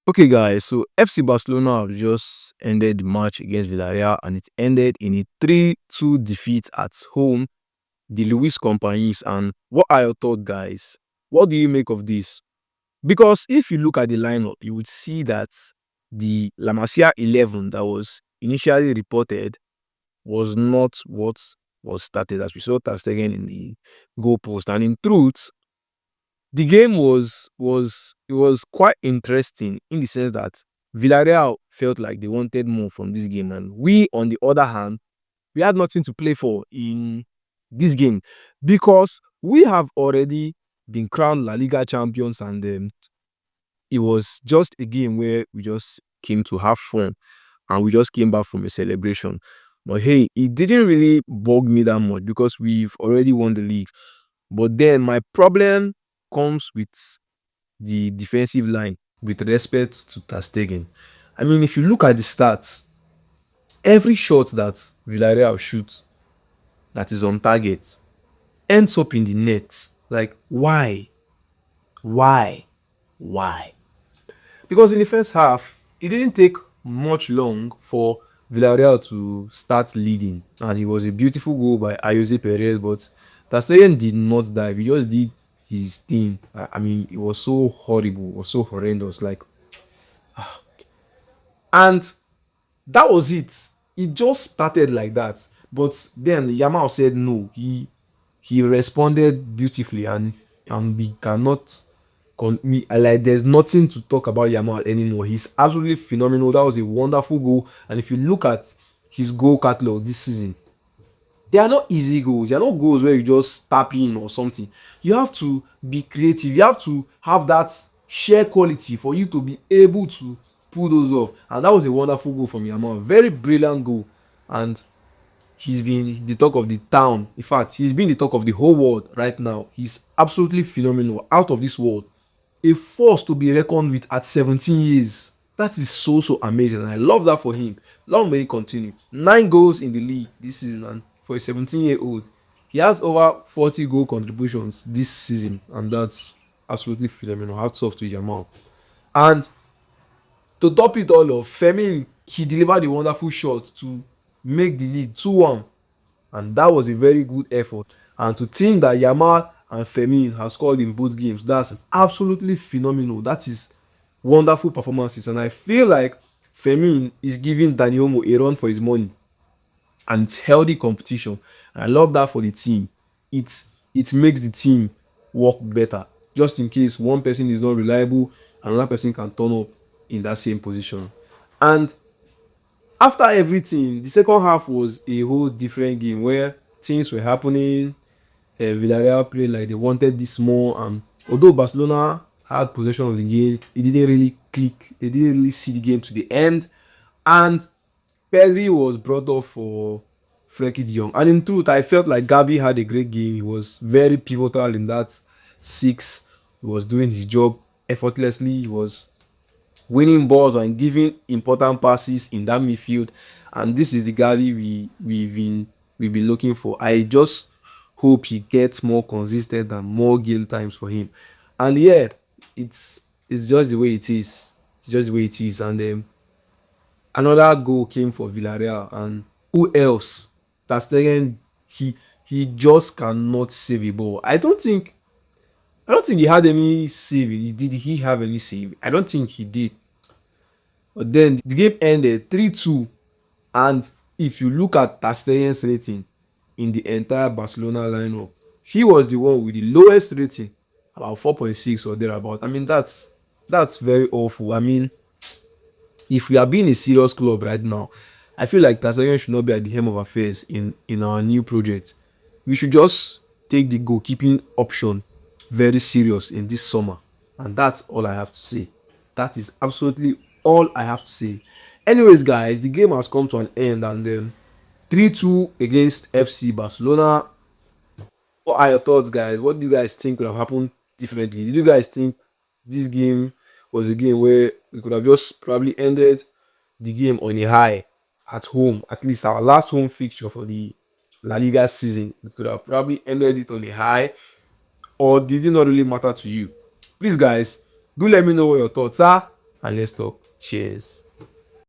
Okay, guys, so FC Barcelona have just ended the match against Villarreal and it ended in a 3-2 defeat at home, the Luis Companies. And what are your thoughts, guys? What do you make of this? Because if you look at the lineup, you would see that the La Masia 11 that was initially reported was not what was started, as we saw Ter Stegen in the goalpost. And in truth, the game was quite interesting in the sense that Villarreal felt like they wanted more from this game, and we, on the other hand, we had nothing to play for in this game because we have already been crowned La Liga champions, and it was just a game where we just came to have fun and we just came back from a celebration. But hey, it didn't really bug me that much because we've already won the league. But then my problem comes with the defensive line with respect to Ter Stegen. I mean, if you look at the stats, every shot that Villarreal shoots that is on target ends up in the net. Like, why? Why? Why? Because in the first half, it didn't take much long for Villarreal to start leading, and it was a beautiful goal by Ayose Perez. But Ter Stegen did not dive; he just did his thing. I mean, it was so horrible, it was so horrendous. Like, and that was it. It just started like that. But then Yamal said no. He responded beautifully, and we cannot like there's nothing to talk about Yamal anymore. He's absolutely phenomenal. That was a wonderful goal. And if you look at his goal catalog this season, they are not easy goals. They are not goals where you just tap in or something. You have to be creative. You have to have that sheer quality for you to be able to pull those off. And that was a wonderful goal from Yamal. Very brilliant goal. And he's been the talk of the town. In fact, he's been the talk of the whole world right now. He's absolutely phenomenal. Out of this world. A force to be reckoned with at 17 years. That is so amazing, and I love that for him. Long may he continue. 9 goals in the league this season, and for a 17-year-old, he has over 40 goal contributions this season, and that's absolutely phenomenal. Hats off to Jamal. And to top it all off, Femi, he delivered a wonderful shot to make the lead 2-1, and that was a very good effort. And to think that Yamal and Femi have scored in both games, that's absolutely phenomenal. That is wonderful performances, and I feel like Femi is giving Dani Olmo a run for his money, and it's healthy competition. And I love that for the team. It it makes the team work better. Just in case one person is not reliable, another person can turn up in that same position. And after everything, the second half was a whole different game where things were happening. Villarreal played like they wanted this more, and although Barcelona had possession of the game, it didn't really click. They didn't really see the game to the end, and Pedri was brought off for Frenkie de Jong. And in truth, I felt like Gavi had a great game. He was very pivotal in that six. He was doing his job effortlessly. He was winning balls and giving important passes in that midfield. And this is the Gavi we've been looking for. I just hope he gets more consistent and more game times for him. And yeah, it's just the way it is. It's just the way it is. And another goal came for Villarreal, and who else? Ter Stegen, he he just cannot save a ball. I don't think he had any save. Did he have any save? I don't think he did. But then the game ended 3-2, and if you look at Ter Stegen's rating in the entire Barcelona lineup, he was the one with the lowest rating, about 4.6 or thereabout. I mean, that's very awful. I mean, if we are being a serious club right now, I feel like Ter Stegen should not be at the helm of affairs in our new project. We should just take the goalkeeping option very serious in this summer, and that's all I have to say. That is absolutely all I have to say. Anyways, guys, the game has come to an end, and 3-2 against FC Barcelona. What are your thoughts, guys? What do you guys think could have happened differently? Did you guys think this game was a game where we could have just probably ended the game on a high at home? At least our last home fixture for the La Liga season, we could have probably ended it on a high, or did it not really matter to you? Please, guys, do let me know what your thoughts are. and let's talk. Cheers.